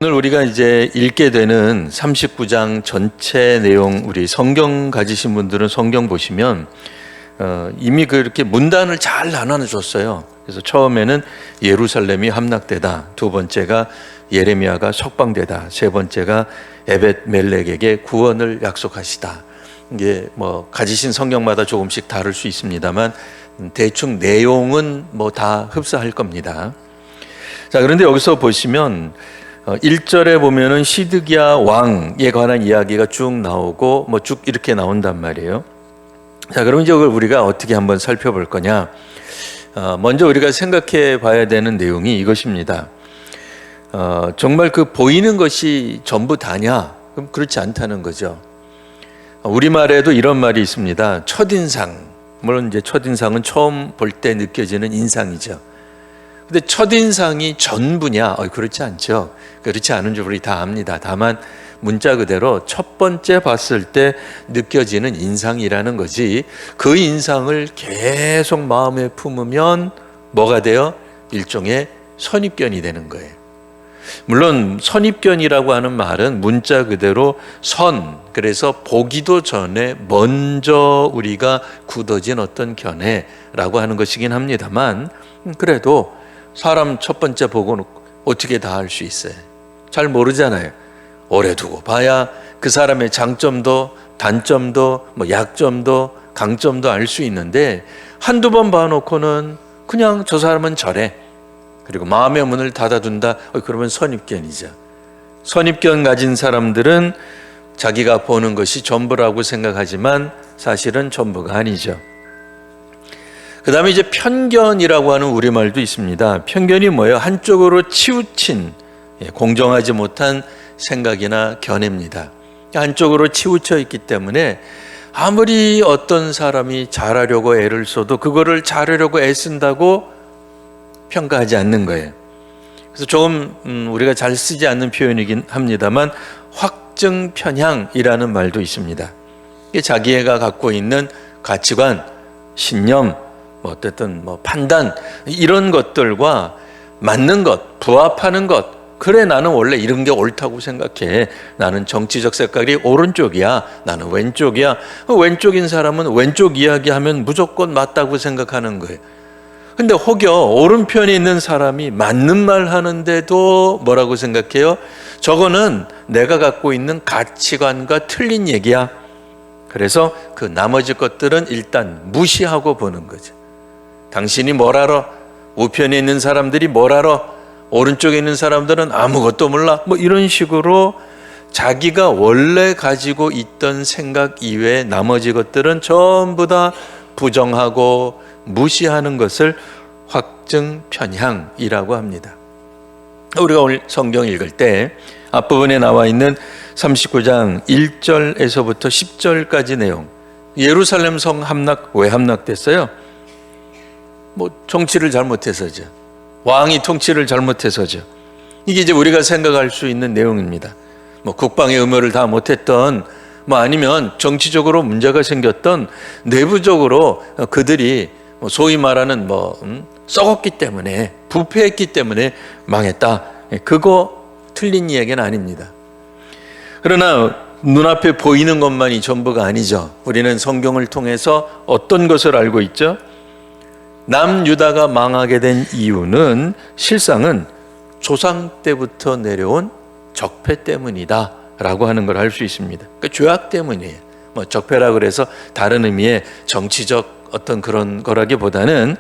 오늘 우리가 이제 읽게 되는 39장 전체 내용, 우리 성경 가지신 분들은 성경 보시면 이미 그렇게 문단을 잘 나눠줬어요. 그래서 처음에는 예루살렘이 함락되다, 두 번째가 예레미야가 석방되다, 세 번째가 에벳 멜렉에게 구원을 약속하시다. 이게 뭐 가지신 성경마다 조금씩 다를 수 있습니다만 대충 내용은 뭐 다 흡사할 겁니다. 자, 그런데 여기서 보시면 1절에 보면은 시드기야 왕에 관한 이야기가 쭉 나오고 뭐 쭉 이렇게 나온단 말이에요. 자, 그럼 이제 이걸 우리가 어떻게 한번 살펴볼 거냐? 먼저 우리가 생각해 봐야 되는 내용이 이것입니다. 정말 그 보이는 것이 전부 다냐? 그럼 그렇지 않다는 거죠. 우리말에도 이런 말이 있습니다. 첫인상. 물론 이제 첫인상은 처음 볼 때 느껴지는 인상이죠. 근데 첫인상이 전부냐? 그렇지 않죠. 그렇지 않은 줄 우리 다 압니다. 다만 문자 그대로 첫 번째 봤을 때 느껴지는 인상이라는 거지, 그 인상을 계속 마음에 품으면 뭐가 돼요? 일종의 선입견이 되는 거예요. 물론 선입견이라고 하는 말은 문자 그대로 선, 그래서 보기도 전에 먼저 우리가 굳어진 어떤 견해라고 하는 것이긴 합니다만, 그래도 사람 첫 번째 보고 어떻게 다 알 수 있어요? 잘 모르잖아요. 오래 두고 봐야 그 사람의 장점도 단점도 뭐 약점도 강점도 알 수 있는데, 한두 번 봐놓고는 그냥 저 사람은 저래, 그리고 마음의 문을 닫아둔다, 그러면 선입견이죠. 선입견 가진 사람들은 자기가 보는 것이 전부라고 생각하지만 사실은 전부가 아니죠. 그 다음에 이제 편견이라고 하는 우리말도 있습니다. 편견이 뭐예요? 한쪽으로 치우친 공정하지 못한 생각이나 견해입니다. 한쪽으로 치우쳐 있기 때문에 아무리 어떤 사람이 잘하려고 애를 써도 그거를 잘하려고 애쓴다고 평가하지 않는 거예요. 그래서 조금 우리가 잘 쓰지 않는 표현이긴 합니다만 확증 편향이라는 말도 있습니다. 이게 자기가 갖고 있는 가치관, 신념, 어쨌든 판단, 이런 것들과 맞는 것, 부합하는 것. 그래, 나는 원래 이런 게 옳다고 생각해. 나는 정치적 색깔이 오른쪽이야, 나는 왼쪽이야. 왼쪽인 사람은 왼쪽 이야기하면 무조건 맞다고 생각하는 거예요. 근데 혹여 오른편에 있는 사람이 맞는 말 하는데도 뭐라고 생각해요? 저거는 내가 갖고 있는 가치관과 틀린 얘기야. 그래서 그 나머지 것들은 일단 무시하고 보는 거죠. 당신이 뭘 알아? 우편에 있는 사람들이 뭘 알아? 오른쪽에 있는 사람들은 아무것도 몰라. 이런 식으로 자기가 원래 가지고 있던 생각 이외에 나머지 것들은 전부 다 부정하고 무시하는 것을 확증 편향이라고 합니다. 우리가 오늘 성경 읽을 때 앞부분에 나와 있는 39장 1절에서부터 10절까지 내용, 예루살렘 성 함락, 왜 함락됐어요? 정치를 잘못해서죠. 왕이 통치를 잘못해서죠. 이게 이제 우리가 생각할 수 있는 내용입니다. 국방의 의무를 다 못했던, 아니면 정치적으로 문제가 생겼던, 내부적으로 그들이 소위 말하는 썩었기 때문에, 부패했기 때문에 망했다. 그거 틀린 이야기는 아닙니다. 그러나 눈앞에 보이는 것만이 전부가 아니죠. 우리는 성경을 통해서 어떤 것을 알고 있죠? 남유다가 망하게 된 이유는 실상은 조상 때부터 내려온 적폐 때문이다 라고 하는 걸 알 수 있습니다. 그러니까 죄악 때문이에요. 적폐라 그래서 다른 의미의 정치적 어떤 그런 거라기보다는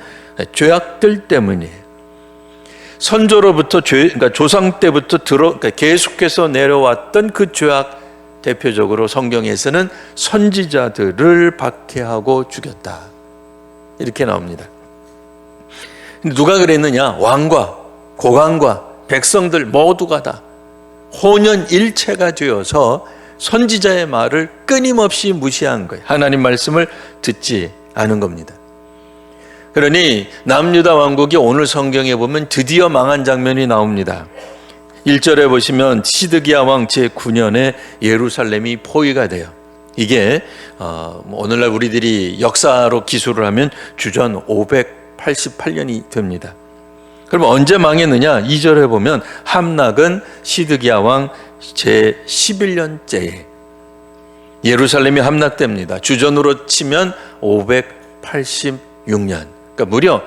죄악들 때문이에요. 선조로부터 그러니까 조상 때부터 그러니까 계속해서 내려왔던 그 죄악, 대표적으로 성경에서는 선지자들을 박해하고 죽였다, 이렇게 나옵니다. 누가 그랬느냐? 왕과 고관과 백성들 모두가 다 혼연일체가 되어서 선지자의 말을 끊임없이 무시한 거예요. 하나님 말씀을 듣지 않은 겁니다. 그러니 남유다 왕국이 오늘 성경에 보면 드디어 망한 장면이 나옵니다. 1절에 보시면 시드기야 왕 제9년에 예루살렘이 포위가 돼요. 이게 오늘날 우리들이 역사로 기술을 하면 주전 588년이 됩니다. 그럼 언제 망했느냐? 2절에 보면 함락은 시드기야 왕 제11년째에 예루살렘이 함락됩니다. 주전으로 치면 586년. 그러니까 무려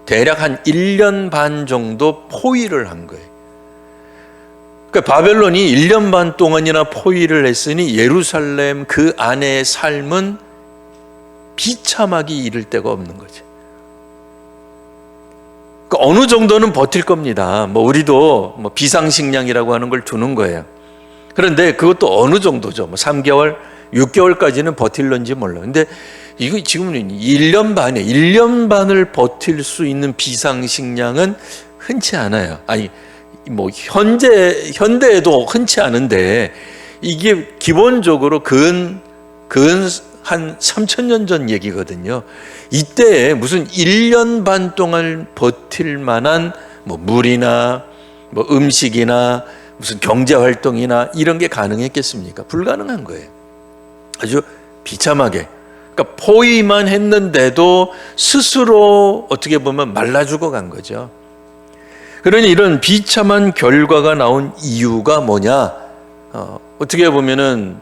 대략 한 1년 반 정도 포위를 한 거예요. 그러니까 바벨론이 1년 반 동안이나 포위를 했으니 예루살렘 그 안의 삶은 비참하기 이를 데가 없는 거죠. 그러니까 어느 정도는 버틸 겁니다. 우리도 비상식량이라고 하는 걸 두는 거예요. 그런데 그것도 어느 정도죠. 3개월, 6개월까지는 버틸런지 몰라. 근데 이거 지금 1년 반을 버틸 수 있는 비상식량은 흔치 않아요. 아니, 현대에도 흔치 않은데, 이게 기본적으로 근 한 3,000년 전 얘기거든요. 이때 무슨 1년 반 동안 버틸 만한 물이나 음식이나 무슨 경제 활동이나 이런 게 가능했겠습니까? 불가능한 거예요. 아주 비참하게. 그러니까 포위만 했는데도 스스로 어떻게 보면 말라 죽어간 거죠. 그러니 이런 비참한 결과가 나온 이유가 뭐냐? 어떻게 보면은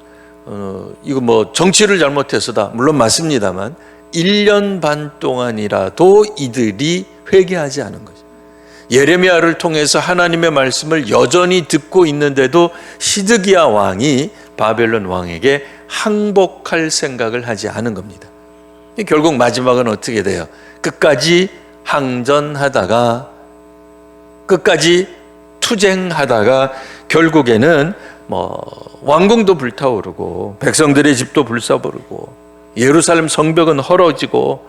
이거 정치를 잘못해서다. 물론 맞습니다만 1년 반 동안이라도 이들이 회개하지 않은 거죠. 예레미야를 통해서 하나님의 말씀을 여전히 듣고 있는데도 시드기야 왕이 바벨론 왕에게 항복할 생각을 하지 않은 겁니다. 결국 마지막은 어떻게 돼요? 끝까지 항전하다가, 끝까지 투쟁하다가 결국에는 왕궁도 불타오르고 백성들의 집도 불사버리고 예루살렘 성벽은 헐어지고,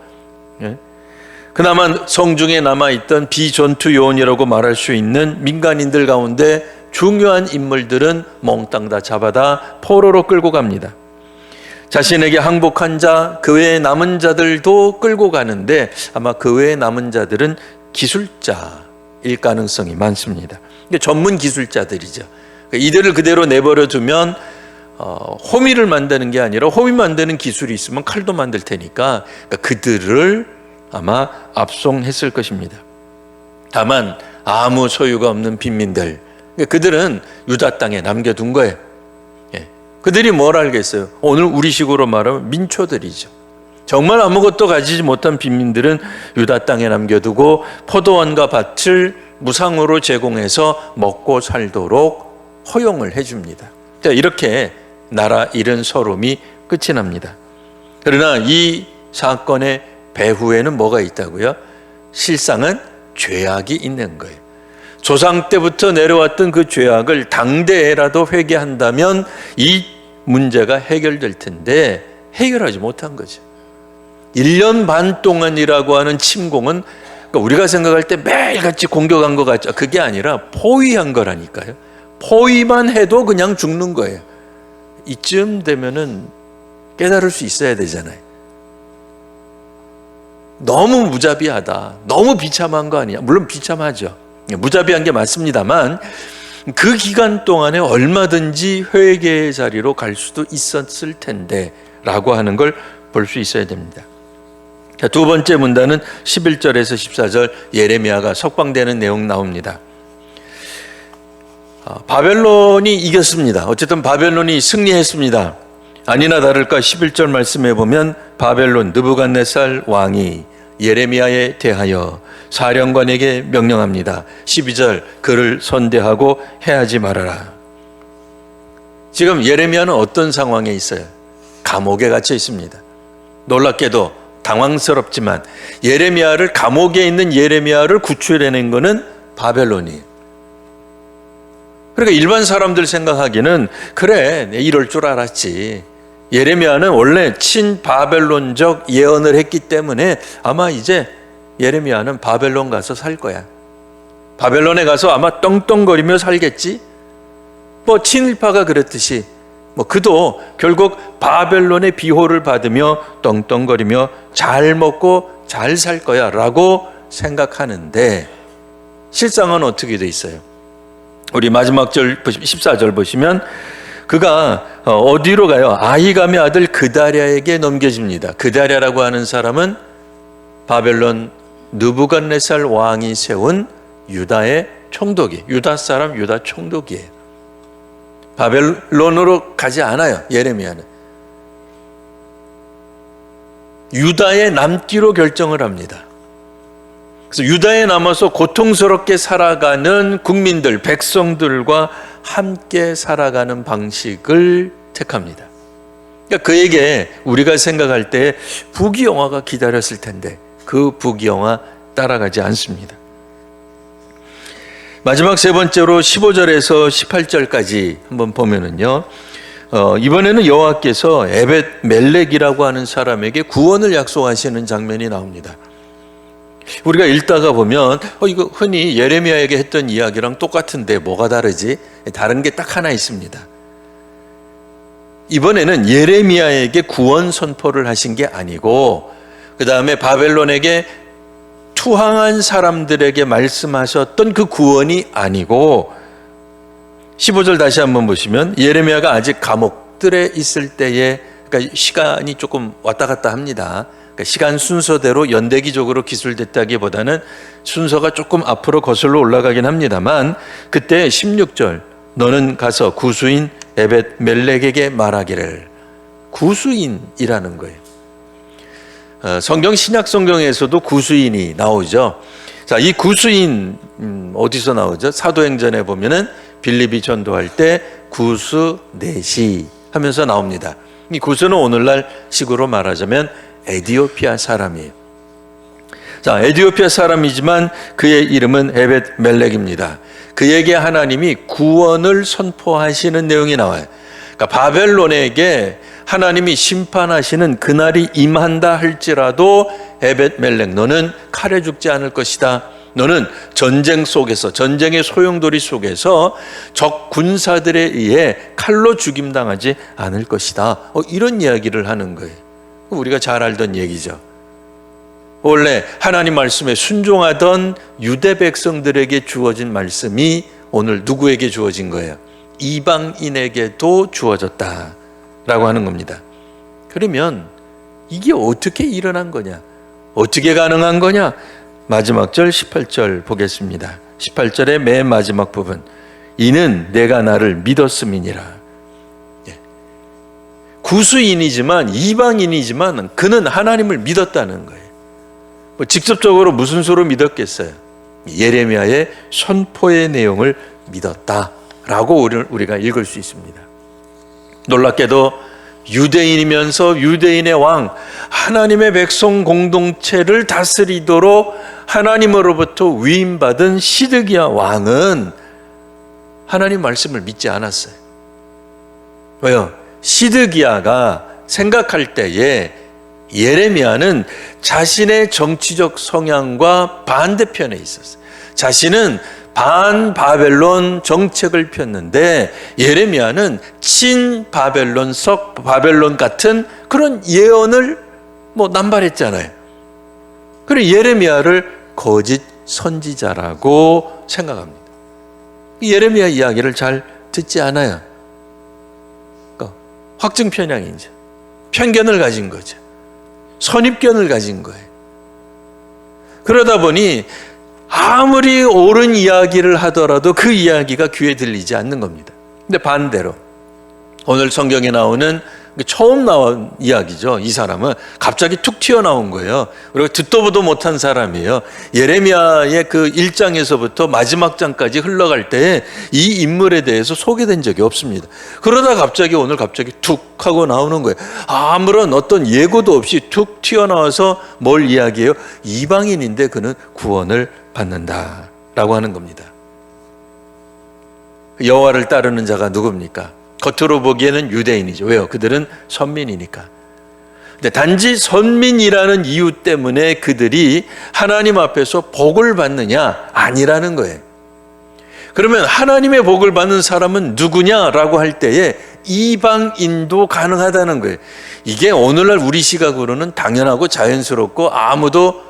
그나마 성중에 남아있던 비전투 요원이라고 말할 수 있는 민간인들 가운데 중요한 인물들은 몽땅 다 잡아다 포로로 끌고 갑니다. 자신에게 항복한 자, 그 외에 남은 자들도 끌고 가는데 아마 그 외에 남은 자들은 기술자일 가능성이 많습니다. 전문 기술자들이죠. 이들을 그대로 내버려 두면 호미를 만드는 게 아니라 호미 만드는 기술이 있으면 칼도 만들 테니까 그들을 아마 압송했을 것입니다. 다만 아무 소유가 없는 빈민들, 그들은 유다 땅에 남겨둔 거예요. 그들이 뭘 알겠어요? 오늘 우리식으로 말하면 민초들이죠. 정말 아무것도 가지지 못한 빈민들은 유다 땅에 남겨두고 포도원과 밭을 무상으로 제공해서 먹고 살도록 허용을 해줍니다. 이렇게 나라 잃은 서름이 끝이 납니다. 그러나 이 사건의 배후에는 뭐가 있다고요? 실상은 죄악이 있는 거예요. 조상 때부터 내려왔던 그 죄악을 당대에라도 회개한다면 이 문제가 해결될 텐데 해결하지 못한 거죠. 1년 반 동안이라고 하는 침공은 우리가 생각할 때 매일같이 공격한 것 같죠. 그게 아니라 포위한 거라니까요. 포위만 해도 그냥 죽는 거예요. 이쯤 되면은 깨달을 수 있어야 되잖아요. 너무 무자비하다. 너무 비참한 거 아니야? 물론 비참하죠. 무자비한 게 맞습니다만 그 기간 동안에 얼마든지 회개의 자리로 갈 수도 있었을 텐데 라고 하는 걸 볼 수 있어야 됩니다. 자, 두 번째 문단은 11절에서 14절 예레미야가 석방되는 내용 나옵니다. 바벨론이 이겼습니다. 어쨌든 바벨론이 승리했습니다. 아니나 다를까 11절 말씀해 보면 바벨론 느부갓네살 왕이 예레미야에 대하여 사령관에게 명령합니다. 12절 그를 선대하고 해하지 말아라. 지금 예레미야는 어떤 상황에 있어요? 감옥에 갇혀 있습니다. 놀랍게도 당황스럽지만 예레미야를, 감옥에 있는 예레미야를 구출해낸 것은 바벨론이에요. 그러니까 일반 사람들 생각하기는 그래, 이럴 줄 알았지. 예레미야는 원래 친바벨론적 예언을 했기 때문에 아마 이제 예레미야는 바벨론 가서 살 거야. 바벨론에 가서 아마 떵떵거리며 살겠지. 친일파가 그랬듯이 그도 결국 바벨론의 비호를 받으며 떵떵거리며 잘 먹고 잘 살 거야 라고 생각하는데 실상은 어떻게 돼 있어요? 우리 마지막 절 14절 보시면 그가 어디로 가요? 아히감의 아들 그다랴에게 넘겨집니다. 그다랴라고 하는 사람은 바벨론 느부갓네살 왕이 세운 유다의 총독이, 유다 사람 유다 총독이에요. 바벨론으로 가지 않아요. 예레미야는 유다에 남기로 결정을 합니다. 그래서 유다에 남아서 고통스럽게 살아가는 국민들, 백성들과 함께 살아가는 방식을 택합니다. 그러니까 그에게 우리가 생각할 때 부귀영화가 기다렸을 텐데 그 부귀영화 따라가지 않습니다. 마지막 세 번째로 15절에서 18절까지 한번 보면은요, 이번에는 여호와께서 에벳 멜렉이라고 하는 사람에게 구원을 약속하시는 장면이 나옵니다. 우리가 읽다가 보면 이거 흔히 예레미야에게 했던 이야기랑 똑같은데 뭐가 다르지? 다른 게 딱 하나 있습니다. 이번에는 예레미야에게 구원 선포를 하신 게 아니고 그 다음에 바벨론에게 투항한 사람들에게 말씀하셨던 그 구원이 아니고 15절 다시 한번 보시면 예레미야가 아직 감옥들에 있을 때에, 그러니까 시간이 조금 왔다 갔다 합니다. 그러니까 시간 순서대로 연대기적으로 기술됐다기보다는 순서가 조금 앞으로 거슬러 올라가긴 합니다만 그때 16절 너는 가서 구수인 에벳 멜렉에게 말하기를, 구수인이라는 거예요. 성경 신약 성경에서도 구수인이 나오죠. 자, 이 구수인 어디서 나오죠? 사도행전에 보면은 빌립이 전도할 때 구수 내시 하면서 나옵니다. 이 구수는 오늘날 식으로 말하자면 에디오피아 사람이에요. 자, 에디오피아 사람이지만 그의 이름은 에벳 멜렉입니다. 그에게 하나님이 구원을 선포하시는 내용이 나와요. 그러니까 바벨론에게 하나님이 심판하시는 그날이 임한다 할지라도 에벳 멜렉 너는 칼에 죽지 않을 것이다. 너는 전쟁 속에서, 전쟁의 소용돌이 속에서 적 군사들에 의해 칼로 죽임당하지 않을 것이다. 이런 이야기를 하는 거예요. 우리가 잘 알던 얘기죠. 원래 하나님 말씀에 순종하던 유대 백성들에게 주어진 말씀이 오늘 누구에게 주어진 거예요? 이방인에게도 주어졌다라고 하는 겁니다. 그러면 이게 어떻게 일어난 거냐? 어떻게 가능한 거냐? 마지막 절 18절 보겠습니다. 18절의 맨 마지막 부분. 이는 내가 나를 믿었음이니라. 구수인이지만 이방인이지만 그는 하나님을 믿었다는 거예요. 직접적으로 무슨 수로 믿었겠어요? 예레미야의 선포의 내용을 믿었다라고 우리가 읽을 수 있습니다. 놀랍게도 유대인이면서 유대인의 왕, 하나님의 백성 공동체를 다스리도록 하나님으로부터 위임받은 시드기야 왕은 하나님 말씀을 믿지 않았어요. 왜요? 시드기야가 생각할 때에 예레미야는 자신의 정치적 성향과 반대편에 있었어요. 자신은 반바벨론 정책을 폈는데 예레미야는 친바벨론석 바벨론 같은 그런 예언을 남발했잖아요. 그리고 예레미야를 거짓 선지자라고 생각합니다. 예레미야 이야기를 잘 듣지 않아요. 그러니까 확증 편향이죠. 편견을 가진 거죠. 선입견을 가진 거예요. 그러다 보니 아무리 옳은 이야기를 하더라도 그 이야기가 귀에 들리지 않는 겁니다. 근데 반대로 오늘 성경에 나오는 처음 나온 이야기죠. 이 사람은 갑자기 툭 튀어나온 거예요. 그리고 듣도 보도 못한 사람이에요. 예레미야의 그 1장에서부터 마지막 장까지 흘러갈 때 이 인물에 대해서 소개된 적이 없습니다. 그러다 갑자기 오늘 툭 하고 나오는 거예요. 아무런 어떤 예고도 없이 툭 튀어나와서 뭘 이야기해요? 이방인인데 그는 구원을 받는다라고 하는 겁니다. 여호와를 따르는 자가 누굽니까? 겉으로 보기에는 유대인이죠. 왜요? 그들은 선민이니까. 근데 단지 선민이라는 이유 때문에 그들이 하나님 앞에서 복을 받느냐? 아니라는 거예요. 그러면 하나님의 복을 받는 사람은 누구냐라고 할 때에 이방인도 가능하다는 거예요. 이게 오늘날 우리 시각으로는 당연하고 자연스럽고 아무도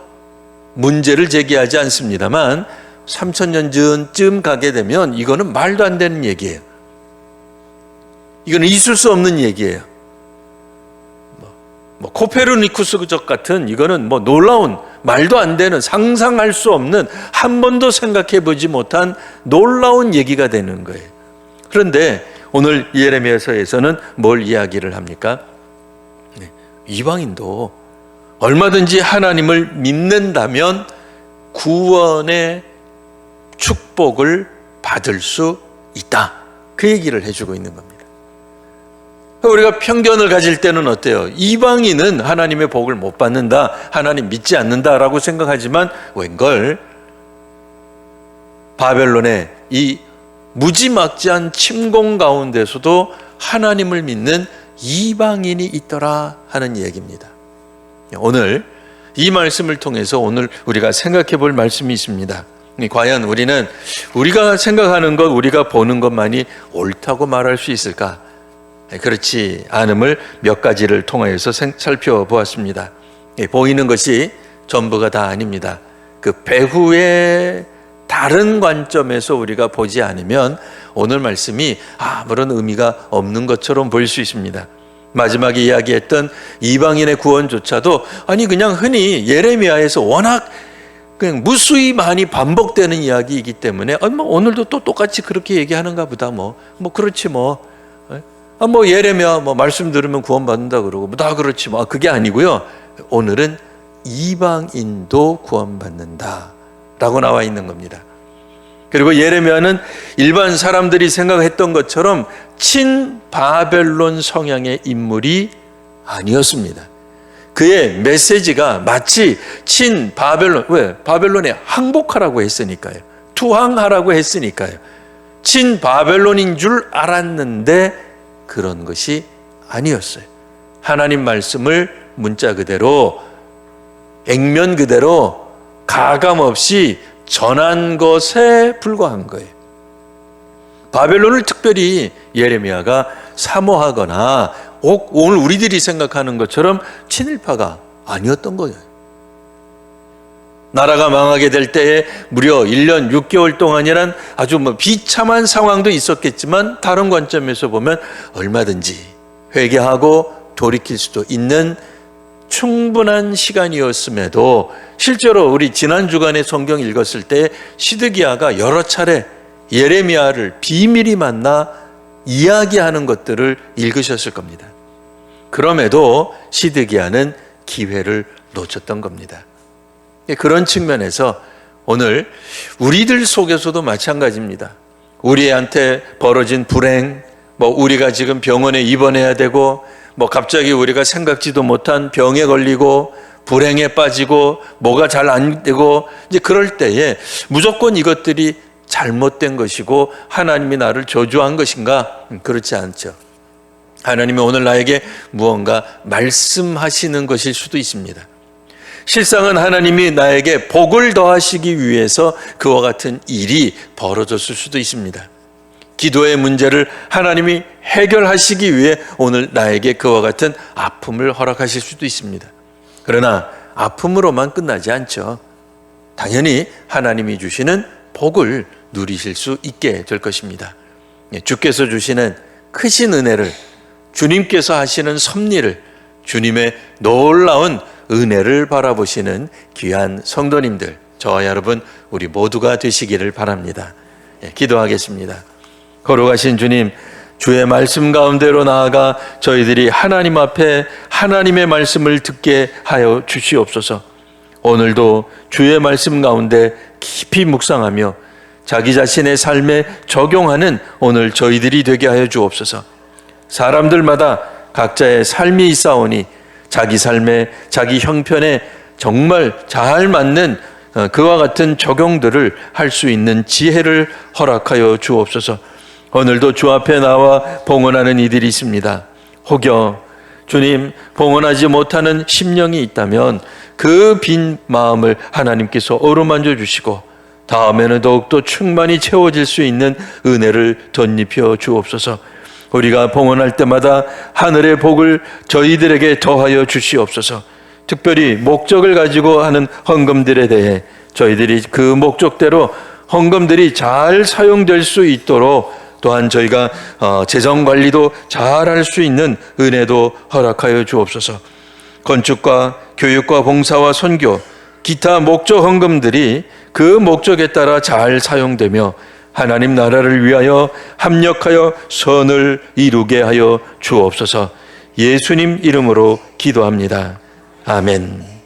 문제를 제기하지 않습니다만 3000년 전쯤 가게 되면 이거는 말도 안 되는 얘기예요. 이거는 있을 수 없는 얘기예요. 뭐 코페르니쿠스적 같은 이거는 뭐 놀라운 말도 안 되는 상상할 수 없는 한 번도 생각해 보지 못한 놀라운 얘기가 되는 거예요. 그런데 오늘 예레미야서에서는 뭘 이야기를 합니까? 이방인도 얼마든지 하나님을 믿는다면 구원의 축복을 받을 수 있다. 그 얘기를 해주고 있는 겁니다. 우리가 편견을 가질 때는 어때요? 이방인은 하나님의 복을 못 받는다, 하나님 믿지 않는다라고 생각하지만 웬걸 바벨론의 이 무지막지한 침공 가운데서도 하나님을 믿는 이방인이 있더라 하는 얘기입니다. 오늘 이 말씀을 통해서 오늘 우리가 생각해 볼 말씀이 있습니다. 과연 우리가 생각하는 것, 우리가 보는 것만이 옳다고 말할 수 있을까? 그렇지 않음을 몇 가지를 통하여서 살펴보았습니다. 보이는 것이 전부가 다 아닙니다. 그 배후의 다른 관점에서 우리가 보지 않으면 오늘 말씀이 아무런 의미가 없는 것처럼 보일 수 있습니다. 마지막에 이야기했던 이방인의 구원조차도 그냥 흔히 예레미야에서 워낙 그냥 무수히 많이 반복되는 이야기이기 때문에 오늘도 또 똑같이 그렇게 얘기하는가 보다 그렇지 예레미야 말씀 들으면 구원받는다 그러고 다 그렇지 그게 아니고요. 오늘은 이방인도 구원받는다 라고 나와 있는 겁니다. 그리고 예레미야는 일반 사람들이 생각했던 것처럼 친바벨론 성향의 인물이 아니었습니다. 그의 메시지가 마치 친바벨론, 왜? 바벨론에 항복하라고 했으니까요. 투항하라고 했으니까요. 친바벨론인 줄 알았는데 그런 것이 아니었어요. 하나님 말씀을 문자 그대로, 액면 그대로 가감 없이 전한 것에 불과한 거예요. 바벨론을 특별히 예레미야가 사모하거나 오늘 우리들이 생각하는 것처럼 친일파가 아니었던 거예요. 나라가 망하게 될 때에 무려 1년 6개월 동안이란 아주 비참한 상황도 있었겠지만 다른 관점에서 보면 얼마든지 회개하고 돌이킬 수도 있는 충분한 시간이었음에도 실제로 우리 지난 주간에 성경 읽었을 때 시드기야가 여러 차례 예레미야를 비밀히 만나 이야기하는 것들을 읽으셨을 겁니다. 그럼에도 시드기야는 기회를 놓쳤던 겁니다. 그런 측면에서 오늘 우리들 속에서도 마찬가지입니다. 우리한테 벌어진 불행, 우리가 지금 병원에 입원해야 되고 갑자기 우리가 생각지도 못한 병에 걸리고 불행에 빠지고 뭐가 잘 안 되고 이제 그럴 때에 무조건 이것들이 잘못된 것이고 하나님이 나를 저주한 것인가? 그렇지 않죠. 하나님이 오늘 나에게 무언가 말씀하시는 것일 수도 있습니다. 실상은 하나님이 나에게 복을 더하시기 위해서 그와 같은 일이 벌어졌을 수도 있습니다. 기도의 문제를 하나님이 해결하시기 위해 오늘 나에게 그와 같은 아픔을 허락하실 수도 있습니다. 그러나 아픔으로만 끝나지 않죠. 당연히 하나님이 주시는 복을 누리실 수 있게 될 것입니다. 주께서 주시는 크신 은혜를, 주님께서 하시는 섭리를, 주님의 놀라운 은혜를 바라보시는 귀한 성도님들, 저와 여러분 우리 모두가 되시기를 바랍니다. 기도하겠습니다. 거룩하신 주님, 주의 말씀 가운데로 나아가 저희들이 하나님 앞에 하나님의 말씀을 듣게 하여 주시옵소서. 오늘도 주의 말씀 가운데 깊이 묵상하며 자기 자신의 삶에 적용하는 오늘 저희들이 되게 하여 주옵소서. 사람들마다 각자의 삶이 있사오니 자기 삶에, 자기 형편에 정말 잘 맞는 그와 같은 적용들을 할 수 있는 지혜를 허락하여 주옵소서. 오늘도 주 앞에 나와 봉헌하는 이들이 있습니다. 혹여 주님 봉헌하지 못하는 심령이 있다면 그 빈 마음을 하나님께서 어루만져 주시고 다음에는 더욱더 충만히 채워질 수 있는 은혜를 덧입혀 주옵소서. 우리가 봉헌할 때마다 하늘의 복을 저희들에게 더하여 주시옵소서. 특별히 목적을 가지고 하는 헌금들에 대해 저희들이 그 목적대로 헌금들이 잘 사용될 수 있도록 또한 저희가 재정 관리도 잘 할 수 있는 은혜도 허락하여 주옵소서. 건축과 교육과 봉사와 선교, 기타 목적 헌금들이 그 목적에 따라 잘 사용되며 하나님 나라를 위하여 합력하여 선을 이루게 하여 주옵소서. 예수님 이름으로 기도합니다. 아멘.